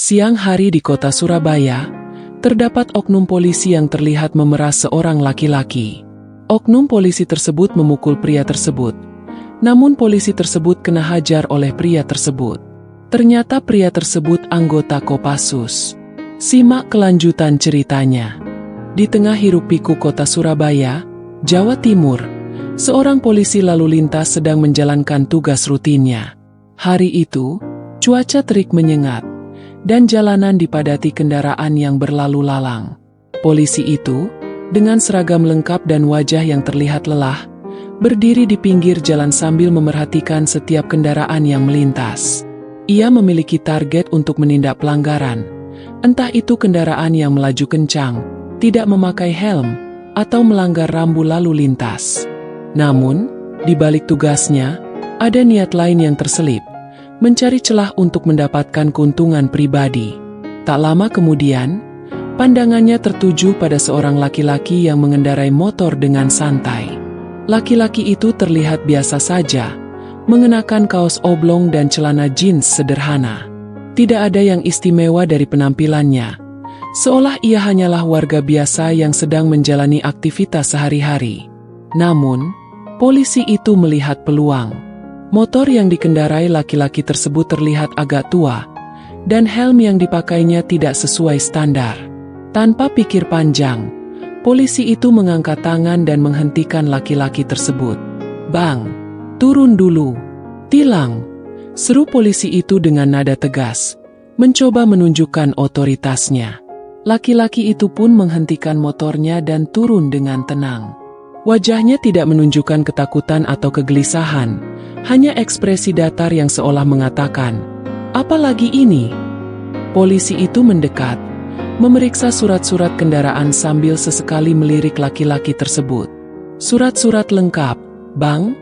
Siang hari di kota Surabaya, terdapat oknum polisi yang terlihat memeras seorang laki-laki. Oknum polisi tersebut memukul pria tersebut, namun polisi tersebut kena hajar oleh pria tersebut. Ternyata pria tersebut anggota Kopassus. Simak kelanjutan ceritanya. Di tengah hiruk-pikuk kota Surabaya, Jawa Timur, seorang polisi lalu lintas sedang menjalankan tugas rutinnya. Hari itu, cuaca terik menyengat, dan jalanan dipadati kendaraan yang berlalu lalang. Polisi itu, dengan seragam lengkap dan wajah yang terlihat lelah, berdiri di pinggir jalan sambil memerhatikan setiap kendaraan yang melintas. Ia memiliki target untuk menindak pelanggaran, entah itu kendaraan yang melaju kencang, tidak memakai helm, atau melanggar rambu lalu lintas. Namun, di balik tugasnya, ada niat lain yang terselip, mencari celah untuk mendapatkan keuntungan pribadi. Tak lama kemudian, pandangannya tertuju pada seorang laki-laki yang mengendarai motor dengan santai. Laki-laki itu terlihat biasa saja, mengenakan kaos oblong dan celana jeans sederhana. Tidak ada yang istimewa dari penampilannya, seolah ia hanyalah warga biasa yang sedang menjalani aktivitas sehari-hari. Namun, polisi itu melihat peluang. Motor yang dikendarai laki-laki tersebut terlihat agak tua, dan helm yang dipakainya tidak sesuai standar. Tanpa pikir panjang, polisi itu mengangkat tangan dan menghentikan laki-laki tersebut. "Bang, turun dulu. Tilang!" seru polisi itu dengan nada tegas, mencoba menunjukkan otoritasnya. Laki-laki itu pun menghentikan motornya dan turun dengan tenang. Wajahnya tidak menunjukkan ketakutan atau kegelisahan, hanya ekspresi datar yang seolah mengatakan, "Apa lagi ini?" Polisi itu mendekat, memeriksa surat-surat kendaraan sambil sesekali melirik laki-laki tersebut. "Surat-surat lengkap, Bang?"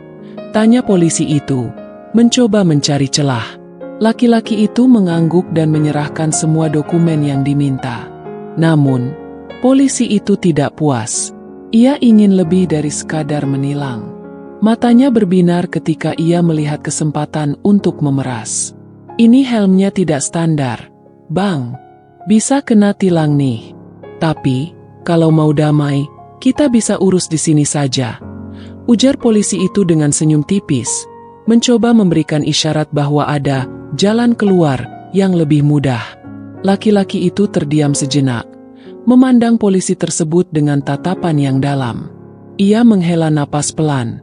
tanya polisi itu, mencoba mencari celah. Laki-laki itu mengangguk dan menyerahkan semua dokumen yang diminta. Namun, polisi itu tidak puas. Ia ingin lebih dari sekadar menilang. Matanya berbinar ketika ia melihat kesempatan untuk memeras. "Ini helmnya tidak standar, Bang. Bisa kena tilang nih. Tapi, kalau mau damai, kita bisa urus di sini saja," ujar polisi itu dengan senyum tipis, mencoba memberikan isyarat bahwa ada jalan keluar yang lebih mudah. Laki-laki itu terdiam sejenak, memandang polisi tersebut dengan tatapan yang dalam. Ia menghela napas pelan,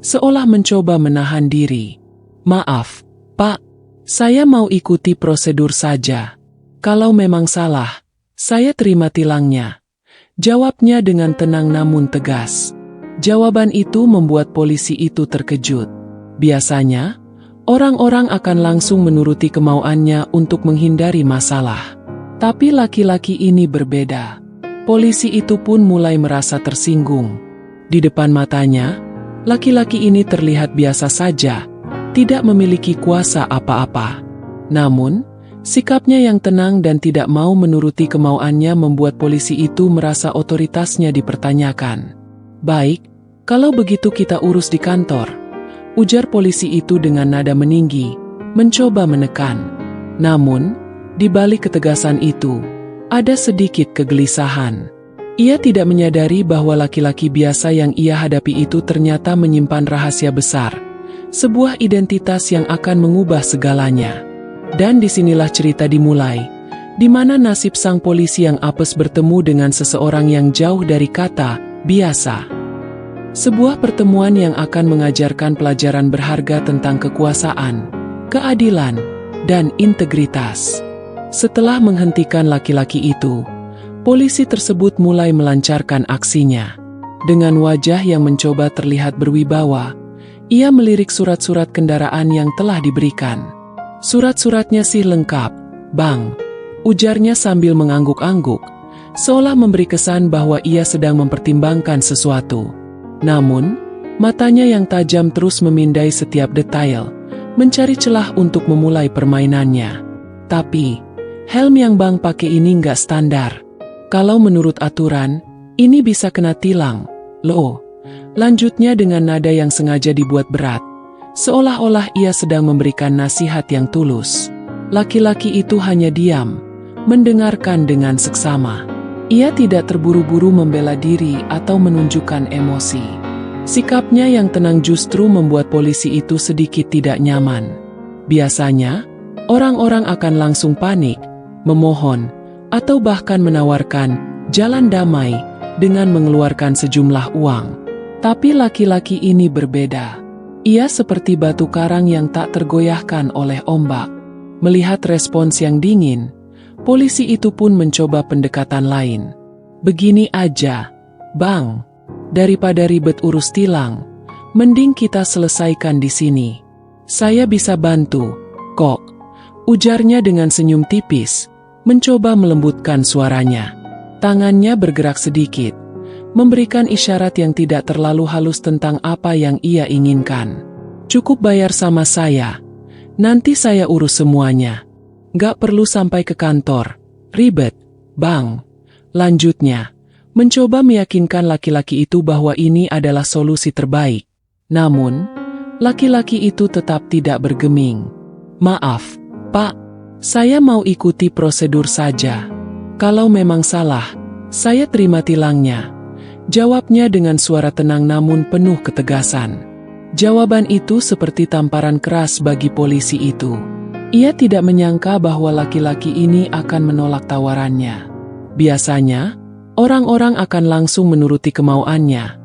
seolah mencoba menahan diri. "Maaf, Pak. Saya mau ikuti prosedur saja. Kalau memang salah, saya terima tilangnya," jawabnya dengan tenang namun tegas. Jawaban itu membuat polisi itu terkejut. Biasanya, orang-orang akan langsung menuruti kemauannya untuk menghindari masalah. Tapi laki-laki ini berbeda. Polisi itu pun mulai merasa tersinggung. Di depan matanya, laki-laki ini terlihat biasa saja, tidak memiliki kuasa apa-apa. Namun, sikapnya yang tenang dan tidak mau menuruti kemauannya membuat polisi itu merasa otoritasnya dipertanyakan. "Baik, kalau begitu kita urus di kantor," ujar polisi itu dengan nada meninggi, mencoba menekan. Namun, di balik ketegasan itu, ada sedikit kegelisahan. Ia tidak menyadari bahwa laki-laki biasa yang ia hadapi itu ternyata menyimpan rahasia besar, sebuah identitas yang akan mengubah segalanya. Dan disinilah cerita dimulai, di mana nasib sang polisi yang apes bertemu dengan seseorang yang jauh dari kata biasa. Sebuah pertemuan yang akan mengajarkan pelajaran berharga tentang kekuasaan, keadilan, dan integritas. Setelah menghentikan laki-laki itu, polisi tersebut mulai melancarkan aksinya. Dengan wajah yang mencoba terlihat berwibawa, ia melirik surat-surat kendaraan yang telah diberikan. "Surat-suratnya sih lengkap, Bang," ujarnya sambil mengangguk-angguk, seolah memberi kesan bahwa ia sedang mempertimbangkan sesuatu. Namun, matanya yang tajam terus memindai setiap detail, mencari celah untuk memulai permainannya. "Tapi, helm yang Bang pakai ini nggak standar. Kalau menurut aturan, ini bisa kena tilang, loh," lanjutnya dengan nada yang sengaja dibuat berat, seolah-olah ia sedang memberikan nasihat yang tulus. Laki-laki itu hanya diam, mendengarkan dengan seksama. Ia tidak terburu-buru membela diri atau menunjukkan emosi. Sikapnya yang tenang justru membuat polisi itu sedikit tidak nyaman. Biasanya, orang-orang akan langsung panik, memohon, atau bahkan menawarkan jalan damai dengan mengeluarkan sejumlah uang. Tapi laki-laki ini berbeda. Ia seperti batu karang yang tak tergoyahkan oleh ombak. Melihat respons yang dingin, polisi itu pun mencoba pendekatan lain. Begini aja, Bang. Daripada ribet urus tilang, mending kita selesaikan di sini. Saya bisa bantu, kok. Ujarnya dengan senyum tipis, mencoba melembutkan suaranya. Tangannya bergerak sedikit, memberikan isyarat yang tidak terlalu halus tentang apa yang ia inginkan. Cukup bayar sama saya, nanti saya urus semuanya. Gak perlu sampai ke kantor, ribet, Bang. Lanjutnya, mencoba meyakinkan laki-laki itu bahwa ini adalah solusi terbaik. Namun, laki-laki itu tetap tidak bergeming. Maaf, Pak, saya mau ikuti prosedur saja. Kalau memang salah, saya terima tilangnya. Jawabnya dengan suara tenang namun penuh ketegasan. Jawaban itu seperti tamparan keras bagi polisi itu. Ia tidak menyangka bahwa laki-laki ini akan menolak tawarannya. Biasanya, orang-orang akan langsung menuruti kemauannya,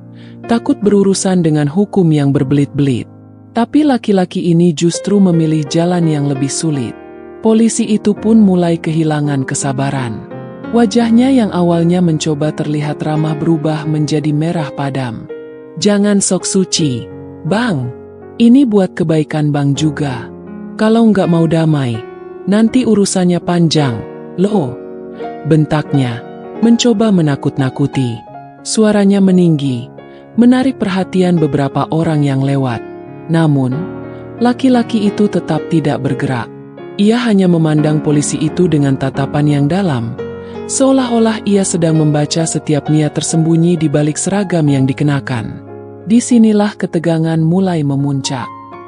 takut berurusan dengan hukum yang berbelit-belit. Tapi laki-laki ini justru memilih jalan yang lebih sulit. Polisi itu pun mulai kehilangan kesabaran. Wajahnya yang awalnya mencoba terlihat ramah berubah menjadi merah padam. Jangan sok suci, Bang. Ini buat kebaikan Bang juga. Kalau nggak mau damai, nanti urusannya panjang, loh. Bentaknya, mencoba menakut-nakuti. Suaranya meninggi, menarik perhatian beberapa orang yang lewat. Namun, laki-laki itu tetap tidak bergerak. Ia hanya memandang polisi itu dengan tatapan yang dalam, seolah-olah ia sedang membaca setiap niat tersembunyi di balik seragam yang dikenakan. Disinilah ketegangan mulai memuncak.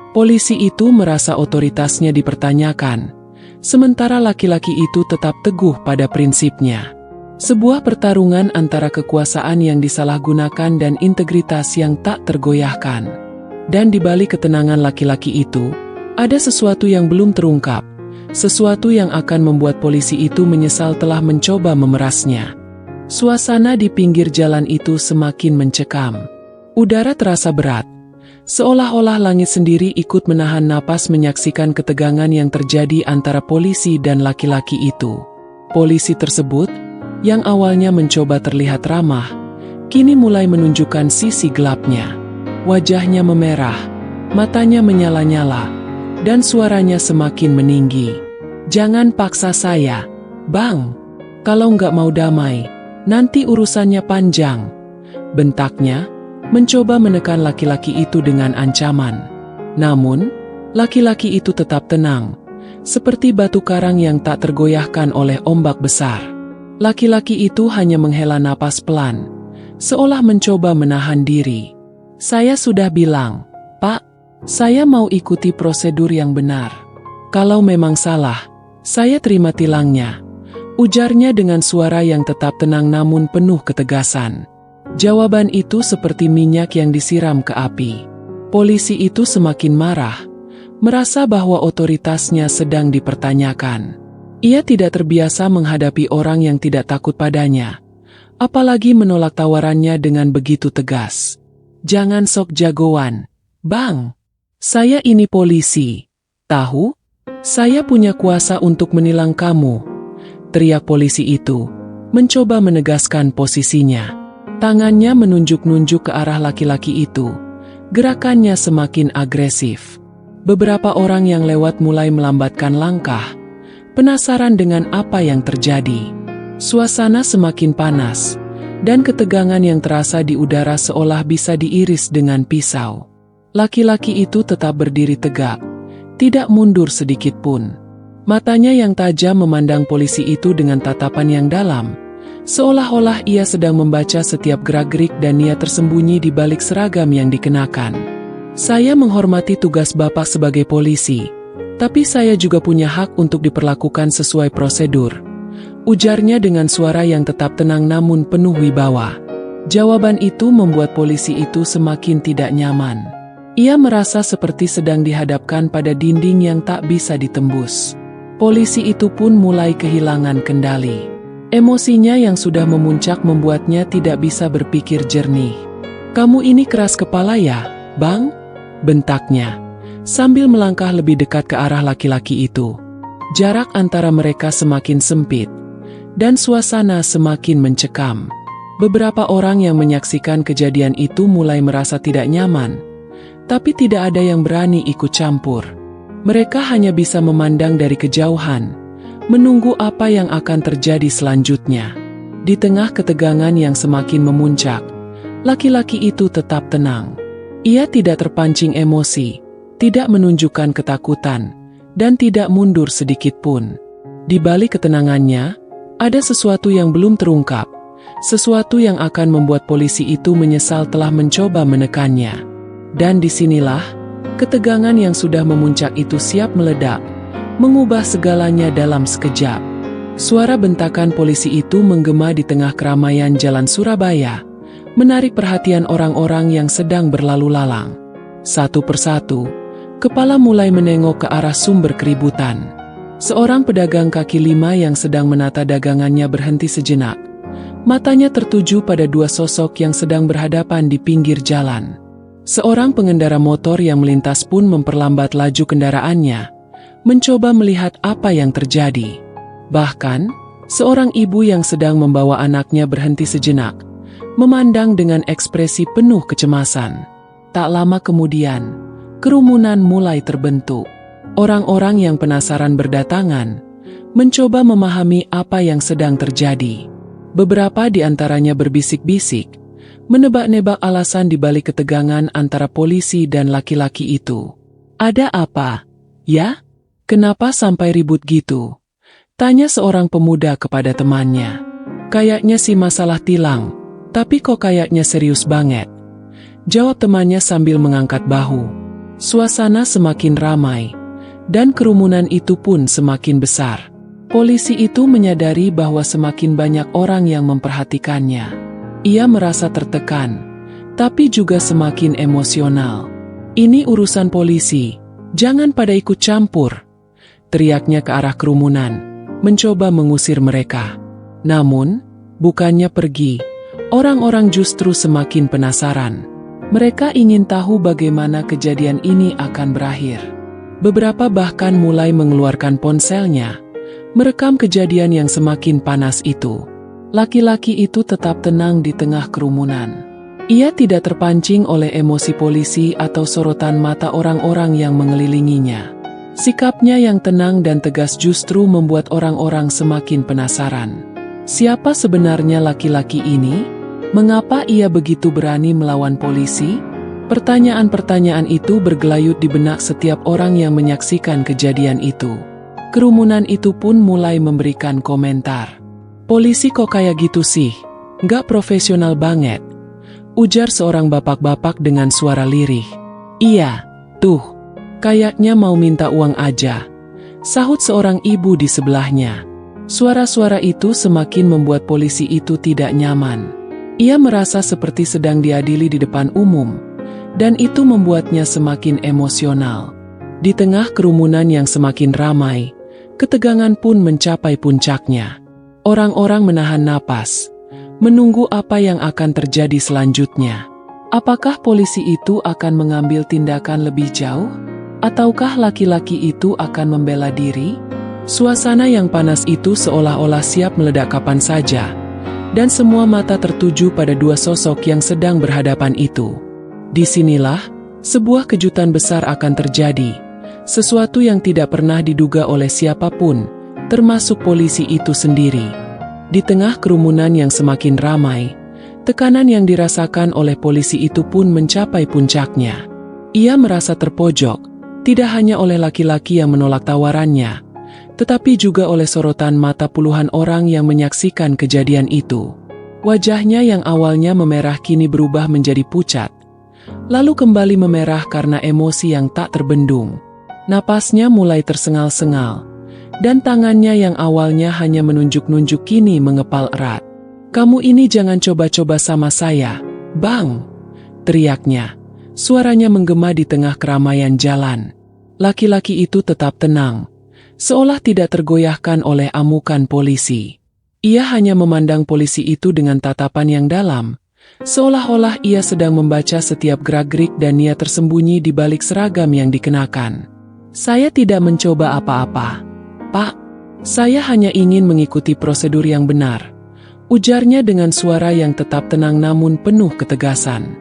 Polisi itu merasa otoritasnya dipertanyakan, sementara laki-laki itu tetap teguh pada prinsipnya. Sebuah pertarungan antara kekuasaan yang disalahgunakan dan integritas yang tak tergoyahkan. Dan di balik ketenangan laki-laki itu, ada sesuatu yang belum terungkap, sesuatu yang akan membuat polisi itu menyesal telah mencoba memerasnya. Suasana di pinggir jalan itu semakin mencekam. Udara terasa berat, seolah-olah langit sendiri ikut menahan napas menyaksikan ketegangan yang terjadi antara polisi dan laki-laki itu. Polisi tersebut, yang awalnya mencoba terlihat ramah, kini mulai menunjukkan sisi gelapnya. Wajahnya memerah, matanya menyala-nyala, dan suaranya semakin meninggi. Jangan paksa saya, Bang. Kalau nggak mau damai, nanti urusannya panjang. Bentaknya, mencoba menekan laki-laki itu dengan ancaman. Namun, laki-laki itu tetap tenang, seperti batu karang yang tak tergoyahkan oleh ombak besar. Laki-laki itu hanya menghela napas pelan, seolah mencoba menahan diri. Saya sudah bilang, Pak, saya mau ikuti prosedur yang benar. Kalau memang salah, saya terima tilangnya. Ujarnya dengan suara yang tetap tenang namun penuh ketegasan. Jawaban itu seperti minyak yang disiram ke api. Polisi itu semakin marah, merasa bahwa otoritasnya sedang dipertanyakan. Ia tidak terbiasa menghadapi orang yang tidak takut padanya, apalagi menolak tawarannya dengan begitu tegas. Jangan sok jagoan, Bang. Saya ini polisi. Tahu? Saya punya kuasa untuk menilang kamu. Teriak polisi itu, mencoba menegaskan posisinya. Tangannya menunjuk-nunjuk ke arah laki-laki itu. Gerakannya semakin agresif. Beberapa orang yang lewat mulai melambatkan langkah, penasaran dengan apa yang terjadi. Suasana semakin panas, dan ketegangan yang terasa di udara seolah bisa diiris dengan pisau. Laki-laki itu tetap berdiri tegak, tidak mundur sedikit pun. Matanya yang tajam memandang polisi itu dengan tatapan yang dalam, seolah-olah ia sedang membaca setiap gerak-gerik dan niat tersembunyi di balik seragam yang dikenakan. Saya menghormati tugas Bapak sebagai polisi, Tapi saya juga punya hak untuk diperlakukan sesuai prosedur, ujarnya dengan suara yang tetap tenang namun penuh wibawa. Jawaban itu membuat polisi itu semakin tidak nyaman. Ia merasa seperti sedang dihadapkan pada dinding yang tak bisa ditembus. Polisi itu pun mulai kehilangan kendali. Emosinya yang sudah memuncak membuatnya tidak bisa berpikir jernih. "Kamu ini keras kepala ya, Bang?" bentaknya, sambil melangkah lebih dekat ke arah laki-laki itu. Jarak antara mereka semakin sempit, dan suasana semakin mencekam. Beberapa orang yang menyaksikan kejadian itu mulai merasa tidak nyaman, tapi tidak ada yang berani ikut campur. Mereka hanya bisa memandang dari kejauhan, menunggu apa yang akan terjadi selanjutnya. Di tengah ketegangan yang semakin memuncak, laki-laki itu tetap tenang. Ia tidak terpancing emosi, tidak menunjukkan ketakutan, dan tidak mundur sedikit pun. Di balik ketenangannya, ada sesuatu yang belum terungkap, sesuatu yang akan membuat polisi itu menyesal telah mencoba menekannya. Dan disinilah, ketegangan yang sudah memuncak itu siap meledak, mengubah segalanya dalam sekejap. Suara bentakan polisi itu menggema di tengah keramaian jalan Surabaya, menarik perhatian orang-orang yang sedang berlalu lalang. Satu persatu, kepala mulai menengok ke arah sumber keributan. Seorang pedagang kaki lima yang sedang menata dagangannya berhenti sejenak. Matanya tertuju pada dua sosok yang sedang berhadapan di pinggir jalan. Seorang pengendara motor yang melintas pun memperlambat laju kendaraannya, mencoba melihat apa yang terjadi. Bahkan, seorang ibu yang sedang membawa anaknya berhenti sejenak, memandang dengan ekspresi penuh kecemasan. Tak lama kemudian, kerumunan mulai terbentuk. Orang-orang yang penasaran berdatangan, mencoba memahami apa yang sedang terjadi. Beberapa di antaranya berbisik-bisik, menebak-nebak alasan di balik ketegangan antara polisi dan laki-laki itu. "Ada apa? Ya? Kenapa sampai ribut gitu?" tanya seorang pemuda kepada temannya. "Kayaknya sih masalah tilang. Tapi kok kayaknya serius banget," jawab temannya sambil mengangkat bahu. Suasana semakin ramai, dan kerumunan itu pun semakin besar. Polisi itu menyadari bahwa semakin banyak orang yang memperhatikannya. Ia merasa tertekan, tapi juga semakin emosional. "Ini urusan polisi, jangan pada ikut campur," teriaknya ke arah kerumunan, mencoba mengusir mereka. Namun, bukannya pergi, orang-orang justru semakin penasaran. Mereka ingin tahu bagaimana kejadian ini akan berakhir. Beberapa bahkan mulai mengeluarkan ponselnya, merekam kejadian yang semakin panas itu. Laki-laki itu tetap tenang di tengah kerumunan. Ia tidak terpancing oleh emosi polisi atau sorotan mata orang-orang yang mengelilinginya. Sikapnya yang tenang dan tegas justru membuat orang-orang semakin penasaran. Siapa sebenarnya laki-laki ini? Mengapa ia begitu berani melawan polisi? Pertanyaan-pertanyaan itu bergelayut di benak setiap orang yang menyaksikan kejadian itu. Kerumunan itu pun mulai memberikan komentar. "Polisi kok kayak gitu sih? Nggak profesional banget," ujar seorang bapak-bapak dengan suara lirih. "Iya, tuh, kayaknya mau minta uang aja," sahut seorang ibu di sebelahnya. Suara-suara itu semakin membuat polisi itu tidak nyaman. Ia merasa seperti sedang diadili di depan umum, dan itu membuatnya semakin emosional. Di tengah kerumunan yang semakin ramai, ketegangan pun mencapai puncaknya. Orang-orang menahan napas, menunggu apa yang akan terjadi selanjutnya. Apakah polisi itu akan mengambil tindakan lebih jauh? Ataukah laki-laki itu akan membela diri? Suasana yang panas itu seolah-olah siap meledak kapan saja, dan semua mata tertuju pada dua sosok yang sedang berhadapan itu. Disinilah, sebuah kejutan besar akan terjadi, sesuatu yang tidak pernah diduga oleh siapapun, termasuk polisi itu sendiri. Di tengah kerumunan yang semakin ramai, tekanan yang dirasakan oleh polisi itu pun mencapai puncaknya. Ia merasa terpojok, tidak hanya oleh laki-laki yang menolak tawarannya, tetapi juga oleh sorotan mata puluhan orang yang menyaksikan kejadian itu. Wajahnya yang awalnya memerah kini berubah menjadi pucat, lalu kembali memerah karena emosi yang tak terbendung. Napasnya mulai tersengal-sengal, dan tangannya yang awalnya hanya menunjuk-nunjuk kini mengepal erat. "Kamu ini jangan coba-coba sama saya, Bang!" teriaknya. Suaranya menggema di tengah keramaian jalan. Laki-laki itu tetap tenang, seolah tidak tergoyahkan oleh amukan polisi. Ia hanya memandang polisi itu dengan tatapan yang dalam, seolah-olah ia sedang membaca setiap gerak-gerik dan niat tersembunyi di balik seragam yang dikenakan. "Saya tidak mencoba apa-apa, Pak. Saya hanya ingin mengikuti prosedur yang benar," ujarnya dengan suara yang tetap tenang namun penuh ketegasan.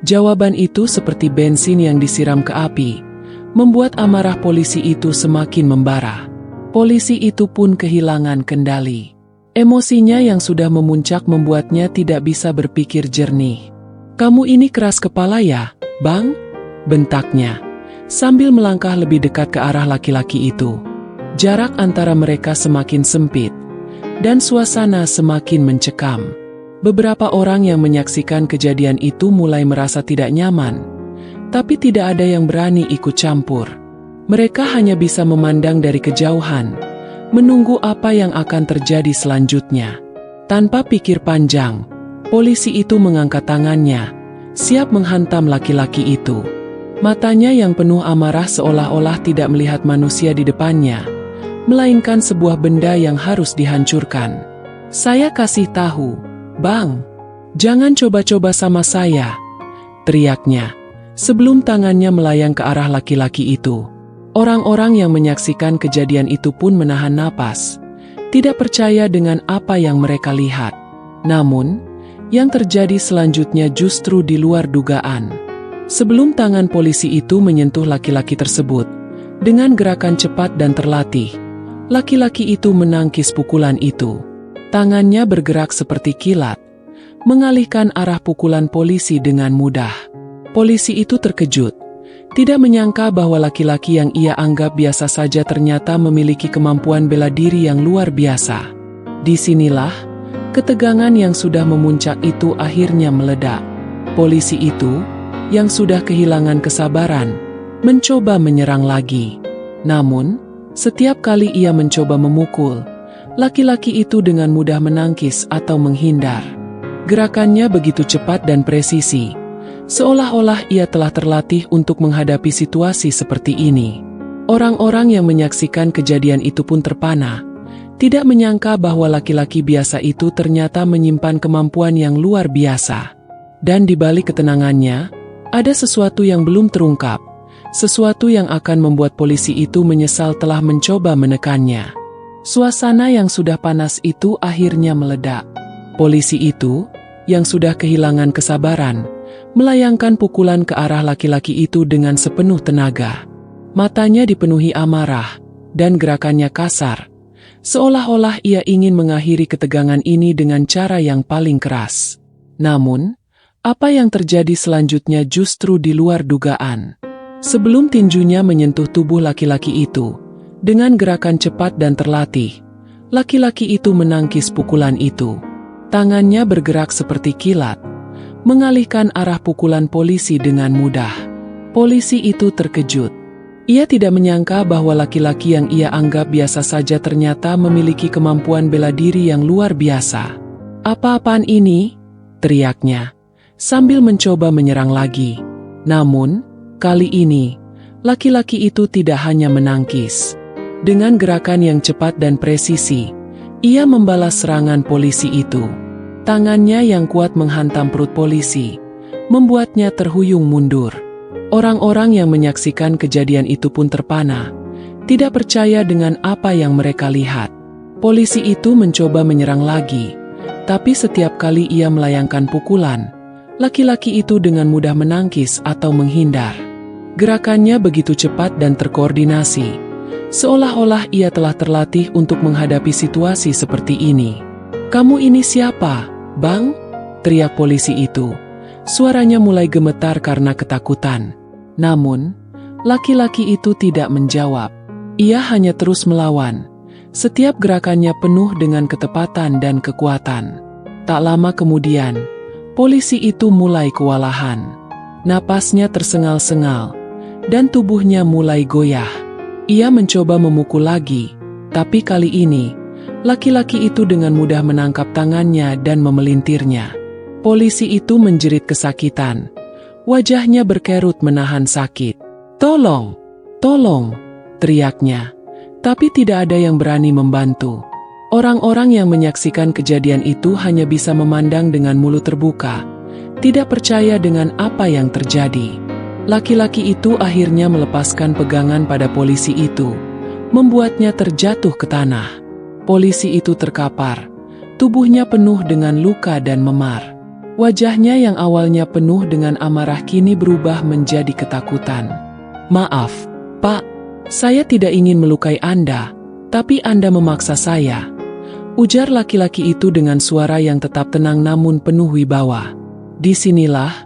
Jawaban itu seperti bensin yang disiram ke api, membuat amarah polisi itu semakin membara. Polisi itu pun kehilangan kendali. Emosinya yang sudah memuncak membuatnya tidak bisa berpikir jernih. "Kamu ini keras kepala ya, Bang?" bentaknya, sambil melangkah lebih dekat ke arah laki-laki itu. Jarak antara mereka semakin sempit, dan suasana semakin mencekam. Beberapa orang yang menyaksikan kejadian itu mulai merasa tidak nyaman, tapi tidak ada yang berani ikut campur. Mereka hanya bisa memandang dari kejauhan, menunggu apa yang akan terjadi selanjutnya. Tanpa pikir panjang, polisi itu mengangkat tangannya, siap menghantam laki-laki itu. Matanya yang penuh amarah seolah-olah tidak melihat manusia di depannya, melainkan sebuah benda yang harus dihancurkan. "Saya kasih tahu, Bang, jangan coba-coba sama saya," teriaknya, sebelum tangannya melayang ke arah laki-laki itu. Orang-orang yang menyaksikan kejadian itu pun menahan napas, tidak percaya dengan apa yang mereka lihat. Namun, yang terjadi selanjutnya justru di luar dugaan. Sebelum tangan polisi itu menyentuh laki-laki tersebut, dengan gerakan cepat dan terlatih, laki-laki itu menangkis pukulan itu. Tangannya bergerak seperti kilat, mengalihkan arah pukulan polisi dengan mudah. Polisi itu terkejut, tidak menyangka bahwa laki-laki yang ia anggap biasa saja ternyata memiliki kemampuan bela diri yang luar biasa. Disinilah, ketegangan yang sudah memuncak itu akhirnya meledak. Polisi itu, yang sudah kehilangan kesabaran, mencoba menyerang lagi. Namun, setiap kali ia mencoba memukul, laki-laki itu dengan mudah menangkis atau menghindar. Gerakannya begitu cepat dan presisi, seolah-olah ia telah terlatih untuk menghadapi situasi seperti ini. Orang-orang yang menyaksikan kejadian itu pun terpana, tidak menyangka bahwa laki-laki biasa itu ternyata menyimpan kemampuan yang luar biasa. Dan di balik ketenangannya, ada sesuatu yang belum terungkap, sesuatu yang akan membuat polisi itu menyesal telah mencoba menekannya. Suasana yang sudah panas itu akhirnya meledak. Polisi itu, yang sudah kehilangan kesabaran, melayangkan pukulan ke arah laki-laki itu dengan sepenuh tenaga. Matanya dipenuhi amarah, dan gerakannya kasar, seolah-olah ia ingin mengakhiri ketegangan ini dengan cara yang paling keras. Namun, apa yang terjadi selanjutnya justru di luar dugaan. Sebelum tinjunya menyentuh tubuh laki-laki itu, dengan gerakan cepat dan terlatih, laki-laki itu menangkis pukulan itu. Tangannya bergerak seperti kilat, mengalihkan arah pukulan polisi dengan mudah. Polisi itu terkejut. Ia tidak menyangka bahwa laki-laki yang ia anggap biasa saja ternyata memiliki kemampuan bela diri yang luar biasa. "Apa-apaan ini?" teriaknya, sambil mencoba menyerang lagi. Namun, kali ini, laki-laki itu tidak hanya menangkis. Dengan gerakan yang cepat dan presisi, ia membalas serangan polisi itu. Tangannya yang kuat menghantam perut polisi, membuatnya terhuyung mundur. Orang-orang yang menyaksikan kejadian itu pun terpana, tidak percaya dengan apa yang mereka lihat. Polisi itu mencoba menyerang lagi, tapi setiap kali ia melayangkan pukulan, laki-laki itu dengan mudah menangkis atau menghindar. Gerakannya begitu cepat dan terkoordinasi, seolah-olah ia telah terlatih untuk menghadapi situasi seperti ini. "Kamu ini siapa, Bang?" teriak polisi itu. Suaranya mulai gemetar karena ketakutan. Namun, laki-laki itu tidak menjawab. Ia hanya terus melawan. Setiap gerakannya penuh dengan ketepatan dan kekuatan. Tak lama kemudian, polisi itu mulai kewalahan. Napasnya tersengal-sengal, dan tubuhnya mulai goyah. Ia mencoba memukul lagi, tapi kali ini, laki-laki itu dengan mudah menangkap tangannya dan memelintirnya. Polisi itu menjerit kesakitan. Wajahnya berkerut menahan sakit. "Tolong! Tolong!" teriaknya. Tapi tidak ada yang berani membantu. Orang-orang yang menyaksikan kejadian itu hanya bisa memandang dengan mulut terbuka, tidak percaya dengan apa yang terjadi. Laki-laki itu akhirnya melepaskan pegangan pada polisi itu, membuatnya terjatuh ke tanah. Polisi itu terkapar, tubuhnya penuh dengan luka dan memar. Wajahnya yang awalnya penuh dengan amarah kini berubah menjadi ketakutan. "Maaf, Pak, saya tidak ingin melukai Anda, tapi Anda memaksa saya," ujar laki-laki itu dengan suara yang tetap tenang namun penuh wibawa. Disinilah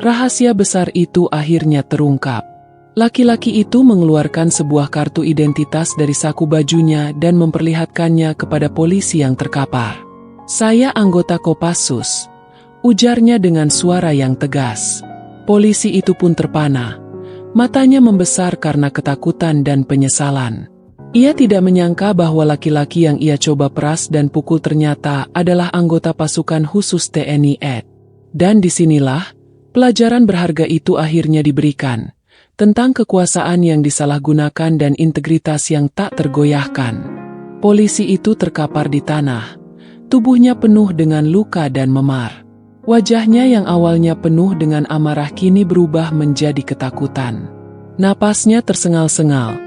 rahasia besar itu akhirnya terungkap. Laki-laki itu mengeluarkan sebuah kartu identitas dari saku bajunya dan memperlihatkannya kepada polisi yang terkapar. "Saya anggota Kopassus," ujarnya dengan suara yang tegas. Polisi itu pun terpana. Matanya membesar karena ketakutan dan penyesalan. Ia tidak menyangka bahwa laki-laki yang ia coba peras dan pukul ternyata adalah anggota pasukan khusus TNI AD. Dan disinilah, pelajaran berharga itu akhirnya diberikan, tentang kekuasaan yang disalahgunakan dan integritas yang tak tergoyahkan. Polisi itu terkapar di tanah, tubuhnya penuh dengan luka dan memar. Wajahnya yang awalnya penuh dengan amarah kini berubah menjadi ketakutan. Napasnya tersengal-sengal,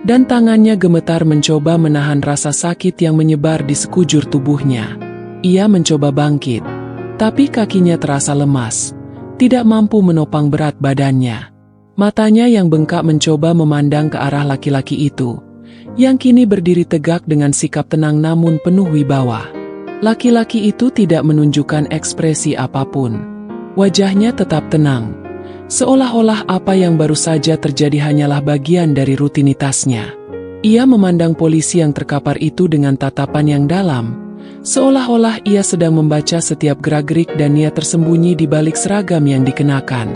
dan tangannya gemetar mencoba menahan rasa sakit yang menyebar di sekujur tubuhnya. Ia mencoba bangkit, tapi kakinya terasa lemas, tidak mampu menopang berat badannya. Matanya yang bengkak mencoba memandang ke arah laki-laki itu, yang kini berdiri tegak dengan sikap tenang namun penuh wibawa. Laki-laki itu tidak menunjukkan ekspresi apapun. Wajahnya tetap tenang, seolah-olah apa yang baru saja terjadi hanyalah bagian dari rutinitasnya. Ia memandang polisi yang terkapar itu dengan tatapan yang dalam, seolah-olah ia sedang membaca setiap gerak-gerik dan niat tersembunyi di balik seragam yang dikenakan.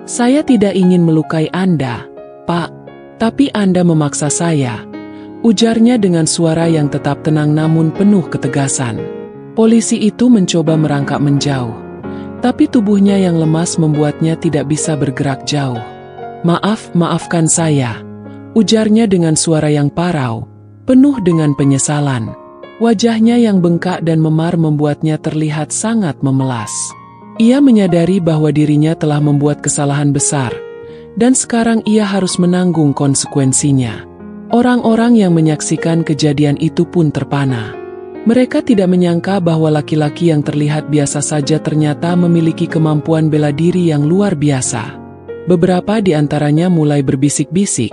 "Saya tidak ingin melukai Anda, Pak, tapi Anda memaksa saya," ujarnya dengan suara yang tetap tenang namun penuh ketegasan. Polisi itu mencoba merangkak menjauh, tapi tubuhnya yang lemas membuatnya tidak bisa bergerak jauh. Maafkan saya," ujarnya dengan suara yang parau, penuh dengan penyesalan. Wajahnya yang bengkak dan memar membuatnya terlihat sangat memelas. Ia menyadari bahwa dirinya telah membuat kesalahan besar, dan sekarang ia harus menanggung konsekuensinya. Orang-orang yang menyaksikan kejadian itu pun terpana. Mereka tidak menyangka bahwa laki-laki yang terlihat biasa saja ternyata memiliki kemampuan bela diri yang luar biasa. Beberapa di antaranya mulai berbisik-bisik,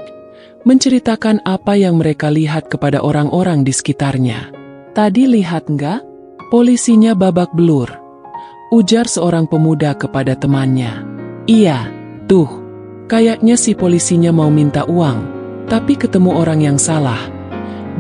menceritakan apa yang mereka lihat kepada orang-orang di sekitarnya. "Tadi lihat nggak? Polisinya babak belur," ujar seorang pemuda kepada temannya. "Iya, tuh. Kayaknya si polisinya mau minta uang, tapi ketemu orang yang salah,"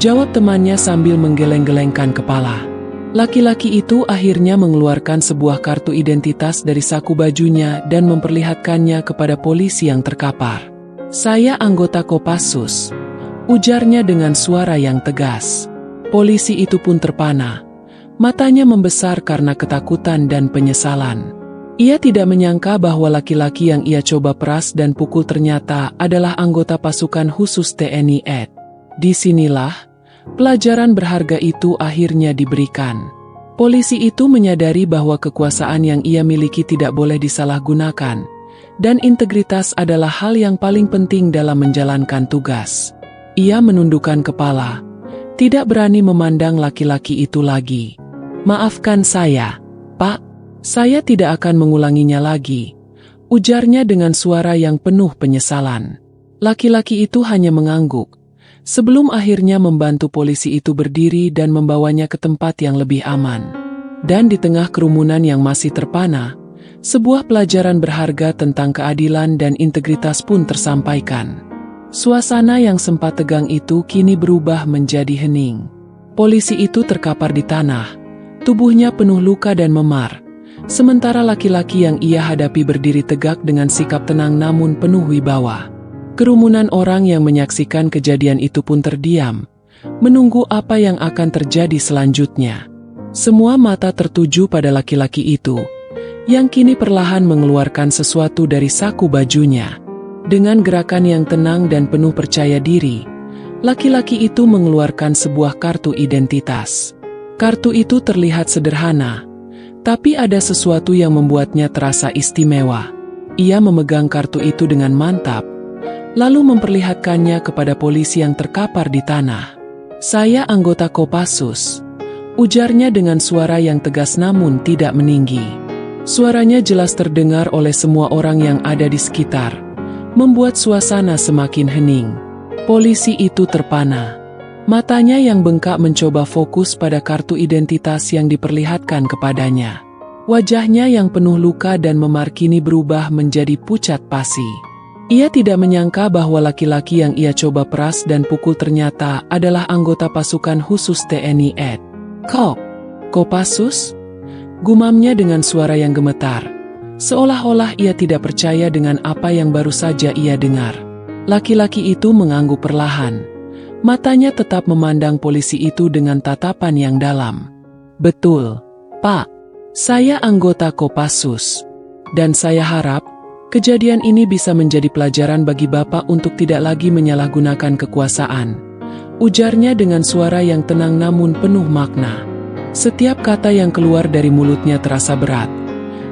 jawab temannya sambil menggeleng-gelengkan kepala. Laki-laki itu akhirnya mengeluarkan sebuah kartu identitas dari saku bajunya dan memperlihatkannya kepada polisi yang terkapar. "Saya anggota Kopassus," ujarnya dengan suara yang tegas. Polisi itu pun terpana. Matanya membesar karena ketakutan dan penyesalan. Ia tidak menyangka bahwa laki-laki yang ia coba peras dan pukul ternyata adalah anggota pasukan khusus TNI AD. Disinilah, pelajaran berharga itu akhirnya diberikan. Polisi itu menyadari bahwa kekuasaan yang ia miliki tidak boleh disalahgunakan, dan integritas adalah hal yang paling penting dalam menjalankan tugas. Ia menundukkan kepala, tidak berani memandang laki-laki itu lagi. "Maafkan saya, Pak. Saya tidak akan mengulanginya lagi," ujarnya dengan suara yang penuh penyesalan. Laki-laki itu hanya mengangguk, sebelum akhirnya membantu polisi itu berdiri dan membawanya ke tempat yang lebih aman. Dan di tengah kerumunan yang masih terpana, sebuah pelajaran berharga tentang keadilan dan integritas pun tersampaikan. Suasana yang sempat tegang itu kini berubah menjadi hening. Polisi itu terkapar di tanah, tubuhnya penuh luka dan memar, sementara laki-laki yang ia hadapi berdiri tegak dengan sikap tenang namun penuh wibawa. Kerumunan orang yang menyaksikan kejadian itu pun terdiam, menunggu apa yang akan terjadi selanjutnya. Semua mata tertuju pada laki-laki itu, yang kini perlahan mengeluarkan sesuatu dari saku bajunya. Dengan gerakan yang tenang dan penuh percaya diri, laki-laki itu mengeluarkan sebuah kartu identitas. Kartu itu terlihat sederhana, tapi ada sesuatu yang membuatnya terasa istimewa. Ia memegang kartu itu dengan mantap, lalu memperlihatkannya kepada polisi yang terkapar di tanah. "Saya anggota Kopassus," ujarnya dengan suara yang tegas namun tidak meninggi. Suaranya jelas terdengar oleh semua orang yang ada di sekitar, membuat suasana semakin hening. Polisi itu terpana. Matanya yang bengkak mencoba fokus pada kartu identitas yang diperlihatkan kepadanya. Wajahnya yang penuh luka dan memar kini berubah menjadi pucat pasi. Ia tidak menyangka bahwa laki-laki yang ia coba peras dan pukul ternyata adalah anggota pasukan khusus TNI AD. Kopassus? Gumamnya dengan suara yang gemetar, seolah-olah ia tidak percaya dengan apa yang baru saja ia dengar. Laki-laki itu mengangguk perlahan. Matanya tetap memandang polisi itu dengan tatapan yang dalam. "Betul, Pak. Saya anggota Kopassus. Dan saya harap kejadian ini bisa menjadi pelajaran bagi Bapak untuk tidak lagi menyalahgunakan kekuasaan," ujarnya dengan suara yang tenang namun penuh makna. Setiap kata yang keluar dari mulutnya terasa berat,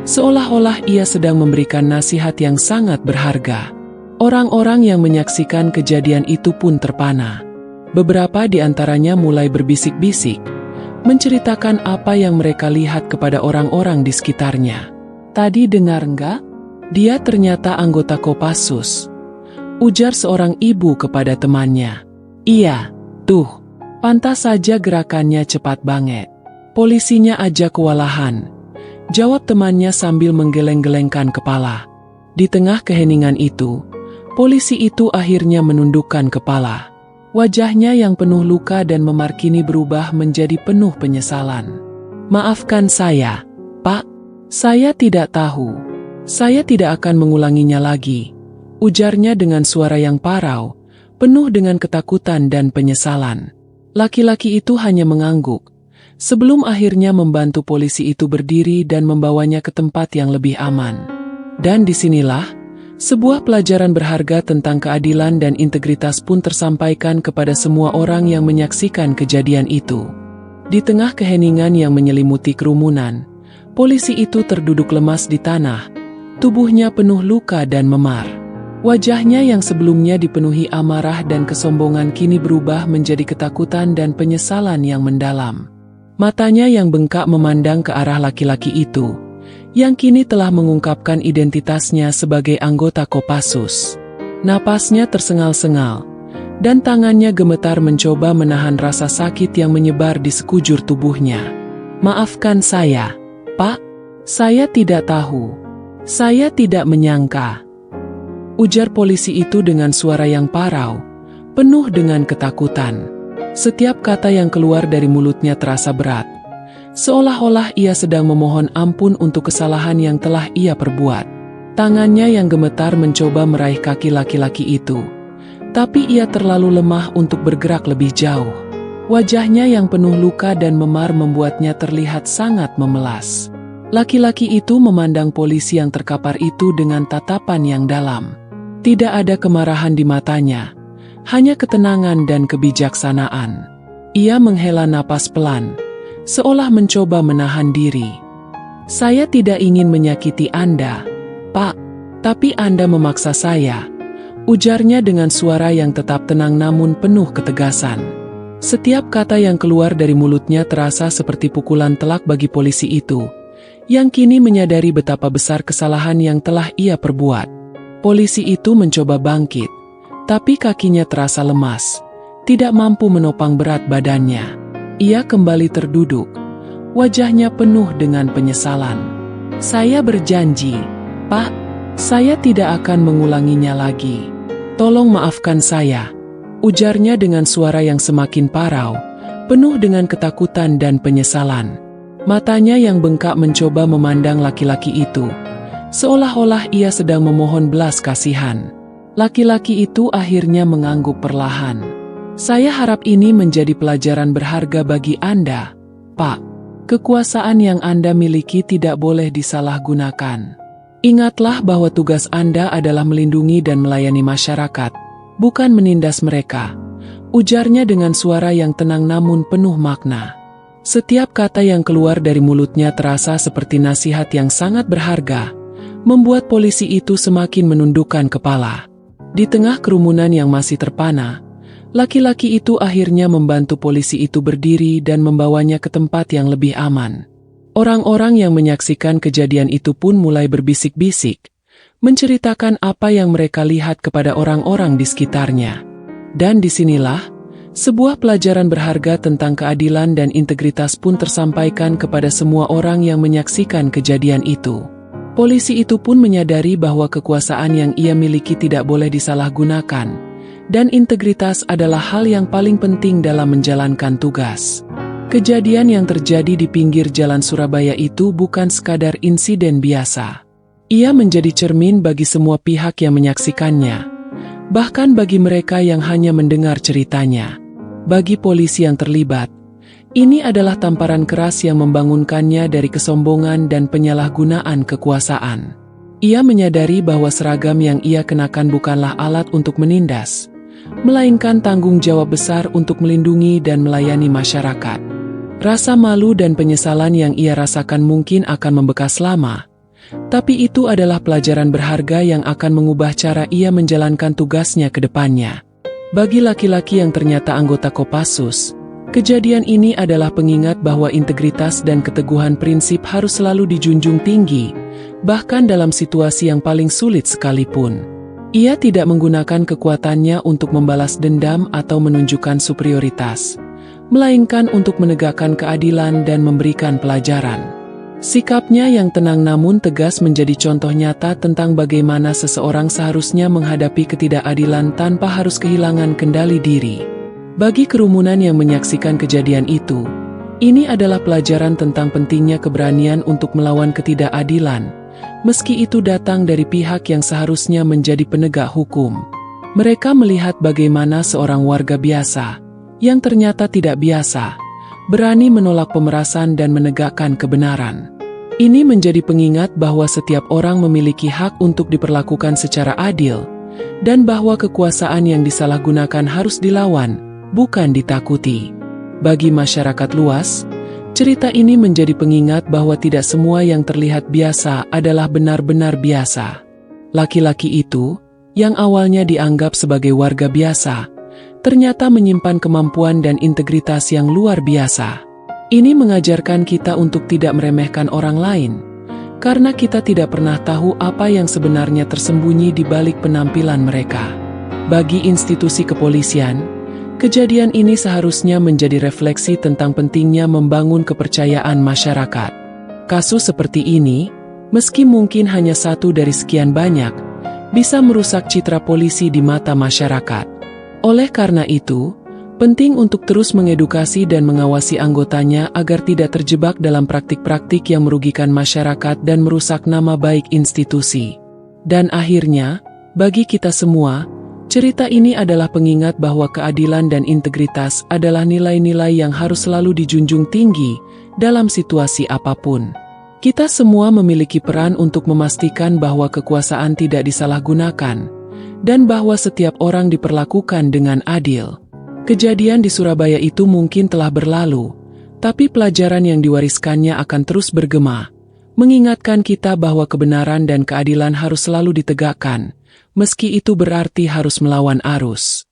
seolah-olah ia sedang memberikan nasihat yang sangat berharga. Orang-orang yang menyaksikan kejadian itu pun terpana. Beberapa di antaranya mulai berbisik-bisik, menceritakan apa yang mereka lihat kepada orang-orang di sekitarnya. "Tadi dengar enggak? Dia ternyata anggota Kopassus," ujar seorang ibu kepada temannya. "Iya, tuh. Pantas saja gerakannya cepat banget. Polisinya aja kewalahan," jawab temannya sambil menggeleng-gelengkan kepala. Di tengah keheningan itu, polisi itu akhirnya menundukkan kepala. Wajahnya yang penuh luka dan memar kini berubah menjadi penuh penyesalan. "Maafkan saya, Pak. Saya tidak tahu. Saya tidak akan mengulanginya lagi," ujarnya dengan suara yang parau, penuh dengan ketakutan dan penyesalan. Laki-laki itu hanya mengangguk, sebelum akhirnya membantu polisi itu berdiri dan membawanya ke tempat yang lebih aman. Dan disinilah, sebuah pelajaran berharga tentang keadilan dan integritas pun tersampaikan kepada semua orang yang menyaksikan kejadian itu. Di tengah keheningan yang menyelimuti kerumunan, polisi itu terduduk lemas di tanah, tubuhnya penuh luka dan memar. Wajahnya yang sebelumnya dipenuhi amarah dan kesombongan kini berubah menjadi ketakutan dan penyesalan yang mendalam. Matanya yang bengkak memandang ke arah laki-laki itu, yang kini telah mengungkapkan identitasnya sebagai anggota Kopassus. Napasnya tersengal-sengal, dan tangannya gemetar mencoba menahan rasa sakit yang menyebar di sekujur tubuhnya. "Maafkan saya, Pak. Saya tidak tahu. Saya tidak menyangka," ujar polisi itu dengan suara yang parau, penuh dengan ketakutan. Setiap kata yang keluar dari mulutnya terasa berat, seolah-olah ia sedang memohon ampun untuk kesalahan yang telah ia perbuat. Tangannya yang gemetar mencoba meraih kaki laki-laki itu, tapi ia terlalu lemah untuk bergerak lebih jauh. Wajahnya yang penuh luka dan memar membuatnya terlihat sangat memelas. Laki-laki itu memandang polisi yang terkapar itu dengan tatapan yang dalam. Tidak ada kemarahan di matanya, hanya ketenangan dan kebijaksanaan. Ia menghela napas pelan, seolah mencoba menahan diri. "Saya tidak ingin menyakiti Anda, Pak, tapi Anda memaksa saya," ujarnya dengan suara yang tetap tenang namun penuh ketegasan. Setiap kata yang keluar dari mulutnya terasa seperti pukulan telak bagi polisi itu, yang kini menyadari betapa besar kesalahan yang telah ia perbuat. Polisi itu mencoba bangkit, tapi kakinya terasa lemas, tidak mampu menopang berat badannya. Ia kembali terduduk, wajahnya penuh dengan penyesalan. "Saya berjanji, Pak, saya tidak akan mengulanginya lagi. Tolong maafkan saya," ujarnya dengan suara yang semakin parau, penuh dengan ketakutan dan penyesalan. Matanya yang bengkak mencoba memandang laki-laki itu, seolah-olah ia sedang memohon belas kasihan. Laki-laki itu akhirnya mengangguk perlahan. "Saya harap ini menjadi pelajaran berharga bagi Anda, Pak. Kekuasaan yang Anda miliki tidak boleh disalahgunakan. Ingatlah bahwa tugas Anda adalah melindungi dan melayani masyarakat, bukan menindas mereka," ujarnya dengan suara yang tenang namun penuh makna. Setiap kata yang keluar dari mulutnya terasa seperti nasihat yang sangat berharga, membuat polisi itu semakin menundukkan kepala. Di tengah kerumunan yang masih terpana, laki-laki itu akhirnya membantu polisi itu berdiri dan membawanya ke tempat yang lebih aman. Orang-orang yang menyaksikan kejadian itu pun mulai berbisik-bisik, menceritakan apa yang mereka lihat kepada orang-orang di sekitarnya. Dan disinilah, sebuah pelajaran berharga tentang keadilan dan integritas pun tersampaikan kepada semua orang yang menyaksikan kejadian itu. Polisi itu pun menyadari bahwa kekuasaan yang ia miliki tidak boleh disalahgunakan, dan integritas adalah hal yang paling penting dalam menjalankan tugas. Kejadian yang terjadi di pinggir jalan Surabaya itu bukan sekadar insiden biasa. Ia menjadi cermin bagi semua pihak yang menyaksikannya, bahkan bagi mereka yang hanya mendengar ceritanya. Bagi polisi yang terlibat, ini adalah tamparan keras yang membangunkannya dari kesombongan dan penyalahgunaan kekuasaan. Ia menyadari bahwa seragam yang ia kenakan bukanlah alat untuk menindas, melainkan tanggung jawab besar untuk melindungi dan melayani masyarakat. Rasa malu dan penyesalan yang ia rasakan mungkin akan membekas lama, tapi itu adalah pelajaran berharga yang akan mengubah cara ia menjalankan tugasnya ke depannya. Bagi laki-laki yang ternyata anggota Kopassus, kejadian ini adalah pengingat bahwa integritas dan keteguhan prinsip harus selalu dijunjung tinggi, bahkan dalam situasi yang paling sulit sekalipun. Ia tidak menggunakan kekuatannya untuk membalas dendam atau menunjukkan superioritas, melainkan untuk menegakkan keadilan dan memberikan pelajaran. Sikapnya yang tenang namun tegas menjadi contoh nyata tentang bagaimana seseorang seharusnya menghadapi ketidakadilan tanpa harus kehilangan kendali diri. Bagi kerumunan yang menyaksikan kejadian itu, ini adalah pelajaran tentang pentingnya keberanian untuk melawan ketidakadilan, meski itu datang dari pihak yang seharusnya menjadi penegak hukum. Mereka melihat bagaimana seorang warga biasa, yang ternyata tidak biasa, berani menolak pemerasan dan menegakkan kebenaran. Ini menjadi pengingat bahwa setiap orang memiliki hak untuk diperlakukan secara adil, dan bahwa kekuasaan yang disalahgunakan harus dilawan, bukan ditakuti. Bagi masyarakat luas, cerita ini menjadi pengingat bahwa tidak semua yang terlihat biasa adalah benar-benar biasa. Laki-laki itu, yang awalnya dianggap sebagai warga biasa, ternyata menyimpan kemampuan dan integritas yang luar biasa. Ini mengajarkan kita untuk tidak meremehkan orang lain, karena kita tidak pernah tahu apa yang sebenarnya tersembunyi di balik penampilan mereka. Bagi institusi kepolisian, kejadian ini seharusnya menjadi refleksi tentang pentingnya membangun kepercayaan masyarakat. Kasus seperti ini, meski mungkin hanya satu dari sekian banyak, bisa merusak citra polisi di mata masyarakat. Oleh karena itu, penting untuk terus mengedukasi dan mengawasi anggotanya agar tidak terjebak dalam praktik-praktik yang merugikan masyarakat dan merusak nama baik institusi. Dan akhirnya, bagi kita semua, cerita ini adalah pengingat bahwa keadilan dan integritas adalah nilai-nilai yang harus selalu dijunjung tinggi dalam situasi apapun. Kita semua memiliki peran untuk memastikan bahwa kekuasaan tidak disalahgunakan, dan bahwa setiap orang diperlakukan dengan adil. Kejadian di Surabaya itu mungkin telah berlalu, tapi pelajaran yang diwariskannya akan terus bergema, mengingatkan kita bahwa kebenaran dan keadilan harus selalu ditegakkan, meski itu berarti harus melawan arus.